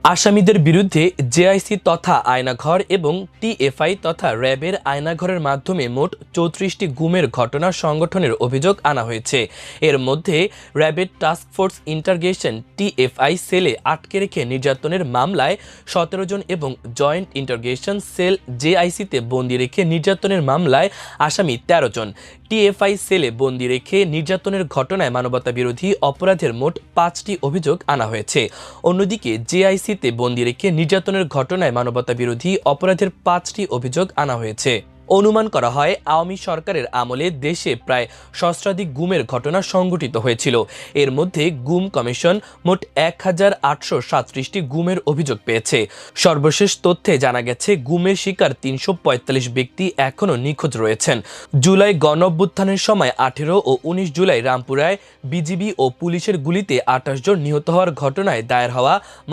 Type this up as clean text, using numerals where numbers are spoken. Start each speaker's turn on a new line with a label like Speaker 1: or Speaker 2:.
Speaker 1: আসামিদের বিরুদ্ধে জেআইসি তথা আয়নাঘর এবং টিএফআই তথা র্যাবের আয়নাঘরের মাধ্যমে মোট ৩৪টি গুমের ঘটনা সংগঠনের অভিযোগ আনা হয়েছে। এর মধ্যে র্যাবের টাস্কফোর্স ইন্টারগেশন টিএফআই সেলে আটকে রেখে নির্যাতনের মামলায় ১৭ জন এবং জয়েন্ট ইন্টারগেশন সেল জেআইসিতে বন্দি রেখে নির্যাতনের মামলায় আসামি ১৩ জন। টিএফআই সেলে বন্দি রেখে নির্যাতনের ঘটনায় মানবতাবিরোধী অপরাধের মোট ৫টি অভিযোগ আনা হয়েছে। অন্যদিকে জেআইসিতে বন্দি রেখে নির্যাতনের ঘটনায় মানবতাবিরোধী অপরাধের ৫টি অভিযোগ আনা হয়েছে। অনুমান করা হয় আওয়ামী সরকারের আমলে দেশে প্রায় সহস্রাধিক গুমের ঘটনা সংঘটিত হয়েছিল। এর মধ্যে গুম কমিশন মোট ১,৮৩৭টি গুমের অভিযোগ পেয়েছে। সর্বশেষ তথ্যে জানা গেছে গুমের শিকার ৩৪৫ ব্যক্তি এখনও নিখোঁজ রয়েছেন। জুলাই গণঅভ্যুত্থানের সময় ১৮ ও ১৯ জুলাই রামপুরায় বিজিবি ও পুলিশের গুলিতে ২৮ জন নিহত হওয়ার ঘটনায় দায়ের হওয়া